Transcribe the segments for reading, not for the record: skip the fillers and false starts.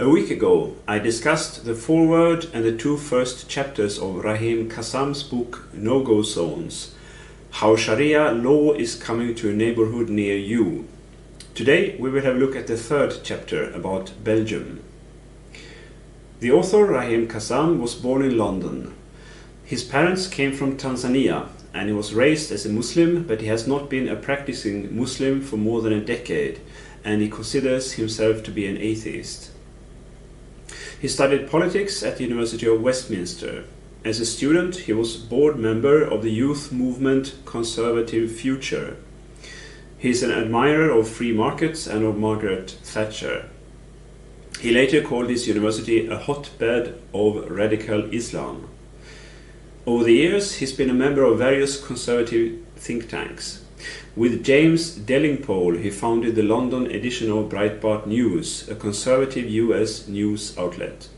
A week ago, I discussed the foreword and the two first chapters of Rahim Kassam's book No-Go Zones, how Sharia law is coming to a neighborhood near you. Today we will have a look at the third chapter about Belgium. The author Rahim Kassam was born in London. His parents came from Tanzania and he was raised as a Muslim, but he has not been a practicing Muslim for more than a decade and he considers himself to be an atheist. He studied politics at the University of Westminster. As a student, he was board member of the youth movement Conservative Future. He is an admirer of free markets and of Margaret Thatcher. He later called his university a hotbed of radical Islam. Over the years, he's been a member of various conservative think tanks. With James Delingpole, he founded the London edition of Breitbart News, a conservative US news outlet.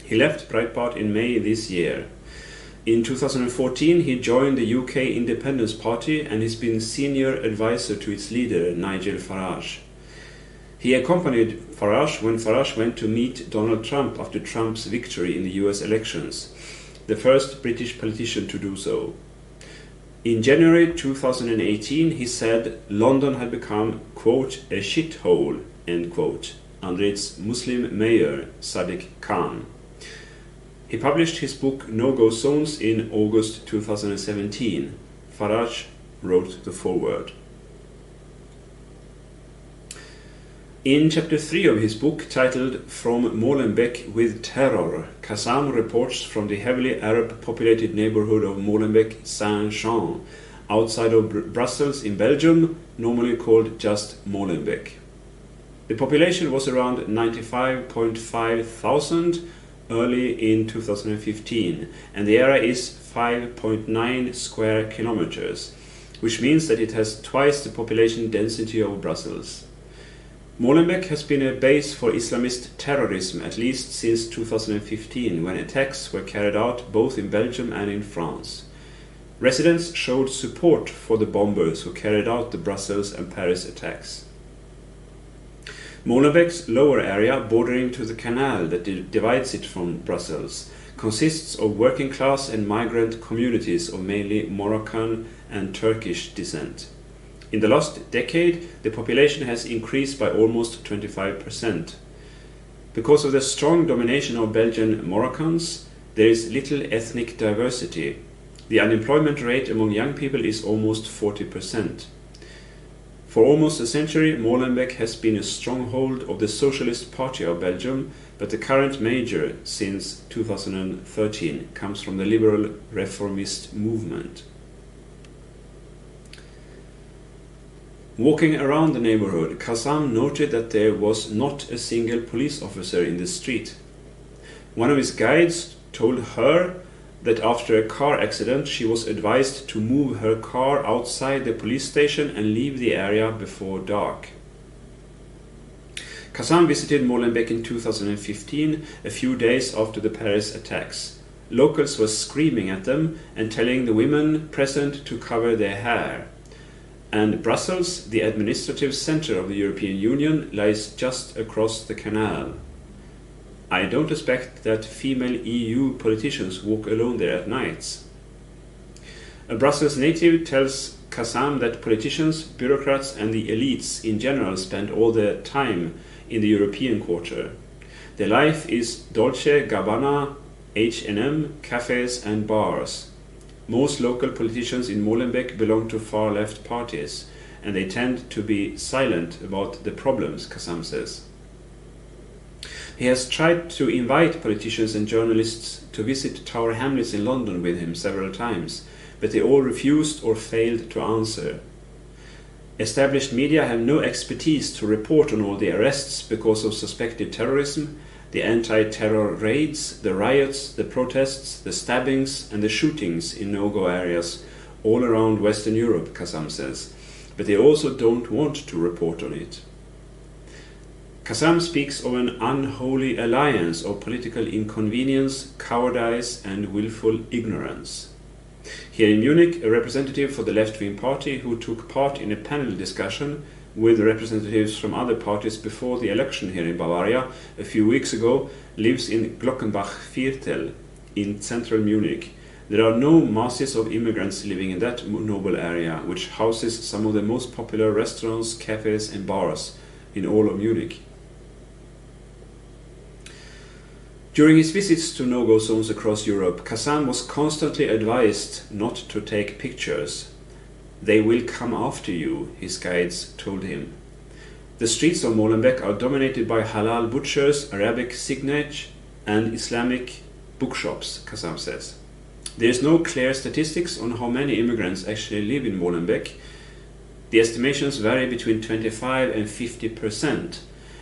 He left Breitbart in May this year. In 2014, he joined the UK Independence Party and has been senior advisor to its leader, Nigel Farage. He accompanied Farage when Farage went to meet Donald Trump after Trump's victory in the US elections, the first British politician to do so. In January 2018, he said London had become, quote, a shithole, end quote, under its Muslim mayor, Sadiq Khan. He published his book No-Go Zones in August 2017. Farage wrote the foreword. In chapter 3 of his book, titled From Molenbeek with Terror, Kassam reports from the heavily Arab-populated neighborhood of Molenbeek-Saint-Jean, outside of Brussels in Belgium, normally called just Molenbeek. The population was around 95.5 thousand early in 2015, and the area is 5.9 square kilometers, which means that it has twice the population density of Brussels. Molenbeek has been a base for Islamist terrorism at least since 2015, when attacks were carried out both in Belgium and in France. Residents showed support for the bombers who carried out the Brussels and Paris attacks. Molenbeek's lower area, bordering to the canal that divides it from Brussels, consists of working class and migrant communities of mainly Moroccan and Turkish descent. In the last decade, the population has increased by almost 25%. Because of the strong domination of Belgian Moroccans, there is little ethnic diversity. The unemployment rate among young people is almost 40%. For almost a century, Molenbeek has been a stronghold of the Socialist Party of Belgium, but the current mayor since 2013 comes from the liberal reformist movement. Walking around the neighborhood, Kassam noted that there was not a single police officer in the street. One of his guides told her that after a car accident she was advised to move her car outside the police station and leave the area before dark. Kassam visited Molenbeek in 2015, a few days after the Paris attacks. Locals were screaming at them and telling the women present to cover their hair. And Brussels, the administrative center of the European Union, lies just across the canal. I don't expect that female EU politicians walk alone there at nights. A Brussels native tells Kassam that politicians, bureaucrats and the elites in general spend all their time in the European quarter. Their life is Dolce Gabbana, H&M, cafes and bars. Most local politicians in Molenbeek belong to far-left parties, and they tend to be silent about the problems, Kassam says. He has tried to invite politicians and journalists to visit Tower Hamlets in London with him several times, but they all refused or failed to answer. Established media have no expertise to report on all the arrests because of suspected terrorism, the anti-terror raids, the riots, the protests, the stabbings and the shootings in no-go areas all around Western Europe, Kassam says, but they also don't want to report on it. Kassam speaks of an unholy alliance of political inconvenience, cowardice and willful ignorance. Here in Munich, a representative for the left-wing party who took part in a panel discussion with representatives from other parties before the election here in Bavaria a few weeks ago, lives in Glockenbach-Viertel in central Munich. There are no masses of immigrants living in that noble area, which houses some of the most popular restaurants, cafes and bars in all of Munich. During his visits to no-go zones across Europe, Kassam was constantly advised not to take pictures. They will come after you, his guides told him. The streets of Molenbeek are dominated by halal butchers, Arabic signage and Islamic bookshops, Kassam says. There is no clear statistics on how many immigrants actually live in Molenbeek. The estimations vary between 25 and 50%,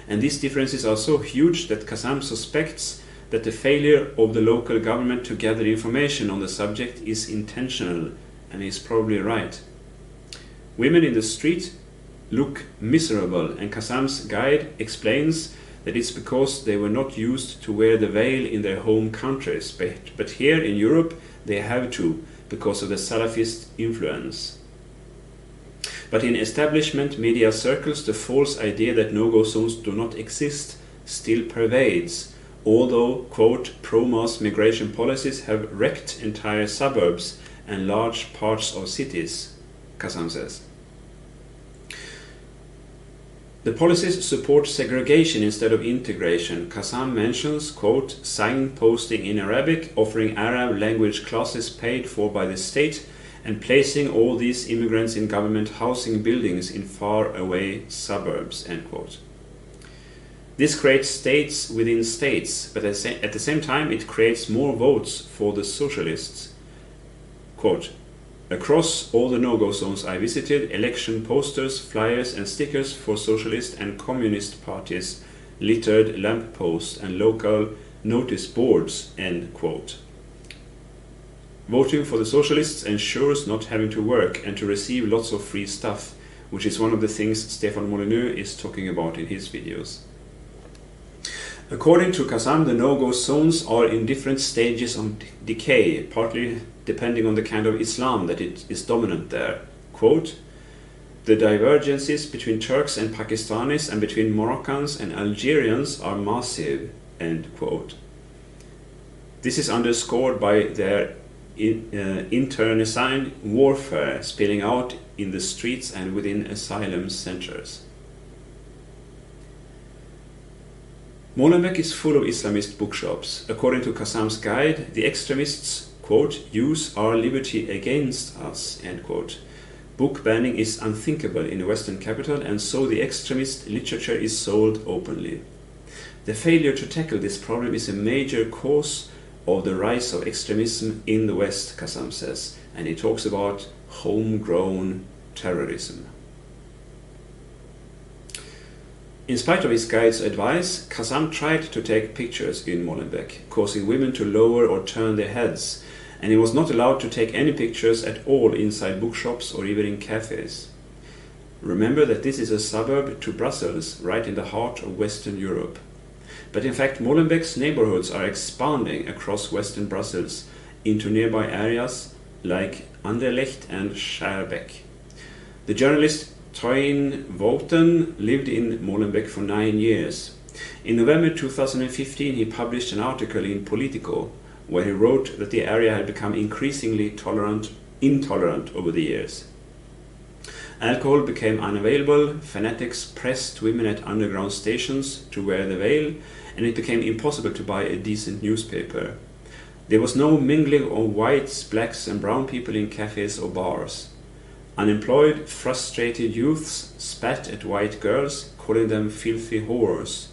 and these differences are so huge that Kassam suspects that the failure of the local government to gather information on the subject is intentional, and he's probably right. Women in the street look miserable, and Kassam's guide explains that it's because they were not used to wear the veil in their home countries, but here in Europe they have to, because of the Salafist influence. But in establishment media circles, the false idea that no-go zones do not exist still pervades, although, quote, pro-mass migration policies have wrecked entire suburbs and large parts of cities, Kassam says. The policies support segregation instead of integration. Kassam mentions, quote, signposting in Arabic, offering Arab language classes paid for by the state, and placing all these immigrants in government housing buildings in far-away suburbs, end quote. This creates states within states, but at the same time it creates more votes for the socialists. Quote, across all the no-go zones I visited, election posters, flyers and stickers for socialist and communist parties littered lampposts and local notice boards, end quote. Voting for the socialists ensures not having to work and to receive lots of free stuff, which is one of the things Stefan Molyneux is talking about in his videos. According to Kassam, the no-go zones are in different stages of decay, partly depending on the kind of Islam that it is dominant there. Quote, the divergences between Turks and Pakistanis and between Moroccans and Algerians are massive, end quote. This is underscored by their internecine warfare spilling out in the streets and within asylum centers. Molenbeek is full of Islamist bookshops. According to Kassam's guide, the extremists, quote, use our liberty against us, end quote. Book banning is unthinkable in a Western capital, and so the extremist literature is sold openly. The failure to tackle this problem is a major cause of the rise of extremism in the West, Kassam says, and he talks about homegrown terrorism. In spite of his guide's advice, Kassam tried to take pictures in Molenbeek, causing women to lower or turn their heads, and he was not allowed to take any pictures at all inside bookshops or even in cafes. Remember that this is a suburb to Brussels, right in the heart of Western Europe. But in fact, Molenbeek's neighborhoods are expanding across Western Brussels into nearby areas like Anderlecht and Schaerbeek. The journalist Toyin Wouten lived in Molenbeek for 9 years. In November 2015, he published an article in Politico where he wrote that the area had become increasingly intolerant over the years. Alcohol became unavailable, fanatics pressed women at underground stations to wear the veil, and it became impossible to buy a decent newspaper. There was no mingling of whites, blacks and brown people in cafes or bars. Unemployed, frustrated youths spat at white girls, calling them filthy whores.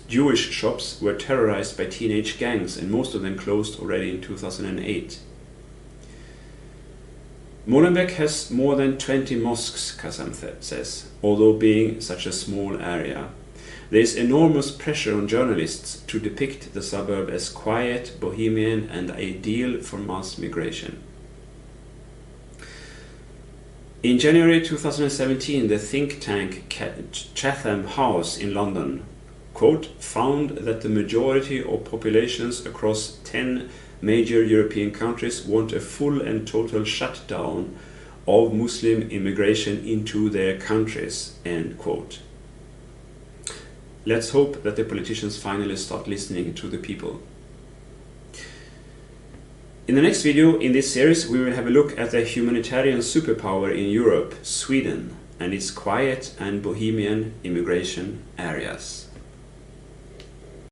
Jewish shops were terrorized by teenage gangs, and most of them closed already in 2008. Molenbeek has more than 20 mosques, Kassam says, although being such a small area. There is enormous pressure on journalists to depict the suburb as quiet, bohemian and ideal for mass migration. In January 2017, the think tank Chatham House in London, quote, found that the majority of populations across 10 major European countries want a full and total shutdown of Muslim immigration into their countries, end quote. Let's hope that the politicians finally start listening to the people. In the next video in this series, we will have a look at the humanitarian superpower in Europe, Sweden, and its quiet and bohemian immigration areas.